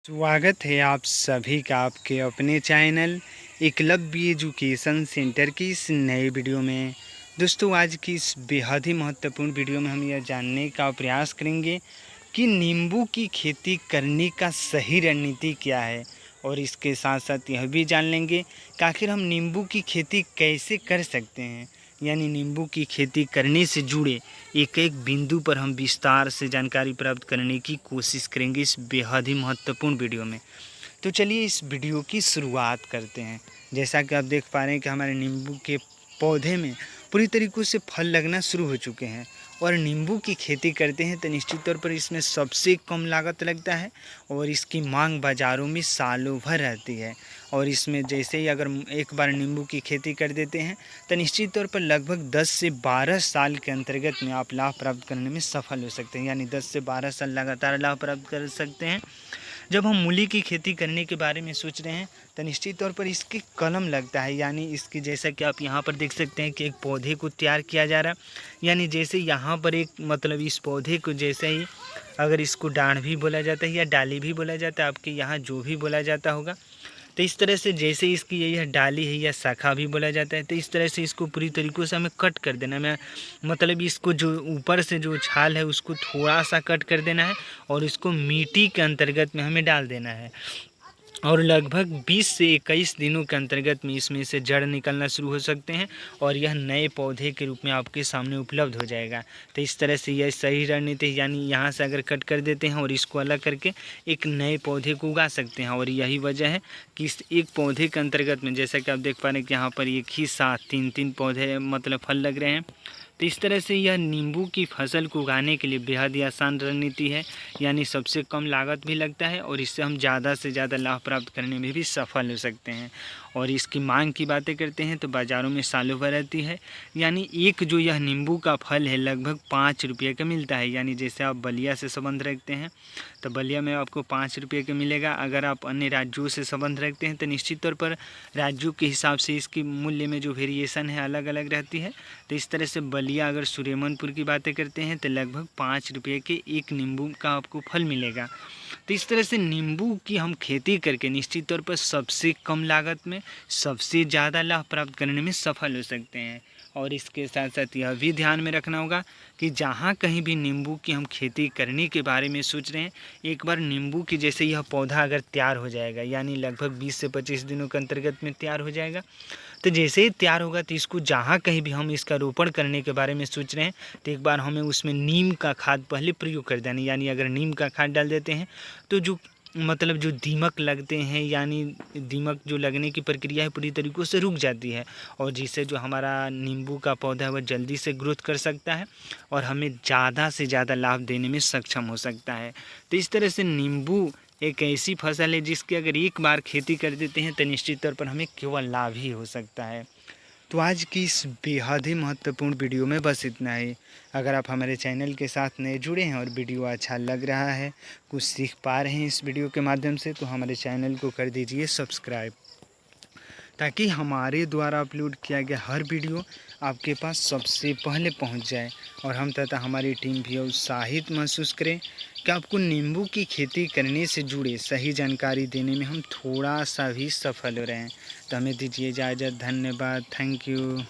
स्वागत है आप सभी का आपके अपने चैनल एकलव्य एजुकेशन सेंटर की इस नए वीडियो में। दोस्तों, आज की इस बेहद ही महत्वपूर्ण वीडियो में हम यह जानने का प्रयास करेंगे कि नींबू की खेती करने का सही रणनीति क्या है, और इसके साथ साथ यह भी जान लेंगे कि आखिर हम नींबू की खेती कैसे कर सकते हैं। यानी नींबू की खेती करने से जुड़े एक एक बिंदु पर हम विस्तार से जानकारी प्राप्त करने की कोशिश करेंगे इस बेहद ही महत्वपूर्ण वीडियो में। तो चलिए इस वीडियो की शुरुआत करते हैं। जैसा कि आप देख पा रहे हैं कि हमारे नींबू के पौधे में पूरी तरीक़ों से फल लगना शुरू हो चुके हैं, और नींबू की खेती करते हैं तो निश्चित तौर पर इसमें सबसे कम लागत लगता है और इसकी मांग बाज़ारों में सालों भर रहती है। और इसमें जैसे ही अगर एक बार नींबू की खेती कर देते हैं तो निश्चित तौर पर लगभग 10 से 12 साल के अंतर्गत में आप लाभ प्राप्त करने में सफल हो सकते हैं। यानी 10 से 12 साल लगातार लाभ प्राप्त कर सकते हैं। जब हम मूली की खेती करने के बारे में सोच रहे हैं तो निश्चित तौर पर इसकी कलम लगता है। यानी इसकी जैसा कि आप यहाँ पर देख सकते हैं कि एक पौधे को तैयार किया जा रहा है। यानी जैसे यहाँ पर एक मतलब इस पौधे को जैसे ही अगर इसको डांड भी बोला जाता है या डाली भी बोला जाता है, आपके यहाँ जो भी बोला जाता होगा, तो इस तरह से जैसे इसकी यह डाली है या शाखा भी बोला जाता है, तो इस तरह से इसको पूरी तरीक़ों से हमें कट कर देना है। मैं मतलब इसको जो ऊपर से जो छाल है उसको थोड़ा सा कट कर देना है और इसको मिट्टी के अंतर्गत में हमें डाल देना है। और लगभग 20 से 21 दिनों के अंतर्गत में इसमें से जड़ निकलना शुरू हो सकते हैं और यह नए पौधे के रूप में आपके सामने उपलब्ध हो जाएगा। तो इस तरह से यह सही रणनीति, यानी यहाँ से अगर कट कर देते हैं और इसको अलग करके एक नए पौधे को उगा सकते हैं। और यही वजह है कि इस एक पौधे के अंतर्गत में जैसा कि आप देख पा रहे हैं कि यहाँ पर एक ही साथ 3-3 पौधे मतलब फल लग रहे हैं। तो इस तरह से यह नींबू की फसल को उगाने के लिए बेहद ही आसान रणनीति है। यानी सबसे कम लागत भी लगता है और इससे हम ज़्यादा से ज़्यादा लाभ प्राप्त करने में भी सफल हो सकते हैं। और इसकी मांग की बातें करते हैं तो बाज़ारों में सालों भर रहती है। यानी एक जो यह नींबू का फल है लगभग 5 रुपये का मिलता है। यानी जैसे आप बलिया से संबंध रखते हैं तो बलिया में आपको 5 रुपये का मिलेगा। अगर आप अन्य राज्यों से संबंध रखते हैं तो निश्चित तौर पर राज्यों के हिसाब से इसकी मूल्य में जो वेरिएशन है अलग अलग रहती है। तो इस तरह से बलिया अगर सुरेमनपुर की बातें करते हैं तो लगभग 5 रुपये के एक नींबू का आपको फल मिलेगा। तो इस तरह से नींबू की हम खेती करके निश्चित तौर पर सबसे कम लागत में सबसे ज़्यादा लाभ प्राप्त करने में सफल हो सकते हैं। और इसके साथ साथ यह भी ध्यान में रखना होगा कि जहाँ कहीं भी नींबू की हम खेती करने के बारे में सोच रहे हैं, एक बार नींबू की जैसे यह पौधा अगर तैयार हो जाएगा, यानी लगभग 20 से 25 दिनों के अंतर्गत में तैयार हो जाएगा, तो जैसे ही तैयार होगा तो इसको जहाँ कहीं भी हम इसका रोपण करने के बारे में सोच रहे हैं तो एक बार हमें उसमें नीम का खाद पहले प्रयोग कर देना। यानी अगर नीम का खाद डाल देते हैं तो जो मतलब जो दीमक लगते हैं, यानी दीमक जो लगने की प्रक्रिया है पूरी तरीक़ों से रुक जाती है, और जिससे जो हमारा नींबू का पौधा है वह जल्दी से ग्रोथ कर सकता है और हमें ज़्यादा से ज़्यादा लाभ देने में सक्षम हो सकता है। तो इस तरह से नींबू एक ऐसी फसल है जिसकी अगर एक बार खेती कर देते हैं तो निश्चित तौर पर हमें केवल लाभ ही हो सकता है। तो आज की इस बेहद ही महत्वपूर्ण वीडियो में बस इतना ही। अगर आप हमारे चैनल के साथ नए जुड़े हैं और वीडियो अच्छा लग रहा है, कुछ सीख पा रहे हैं इस वीडियो के माध्यम से, तो हमारे चैनल को कर दीजिए सब्सक्राइब, ताकि हमारे द्वारा अपलोड किया गया हर वीडियो आपके पास सबसे पहले पहुंच जाए और हम तथा हमारी टीम भी उत्साहित महसूस करें कि आपको नींबू की खेती करने से जुड़े सही जानकारी देने में हम थोड़ा सा भी सफल हो रहे हैं। तो हमें दीजिए इजाज़त। धन्यवाद। Thank you.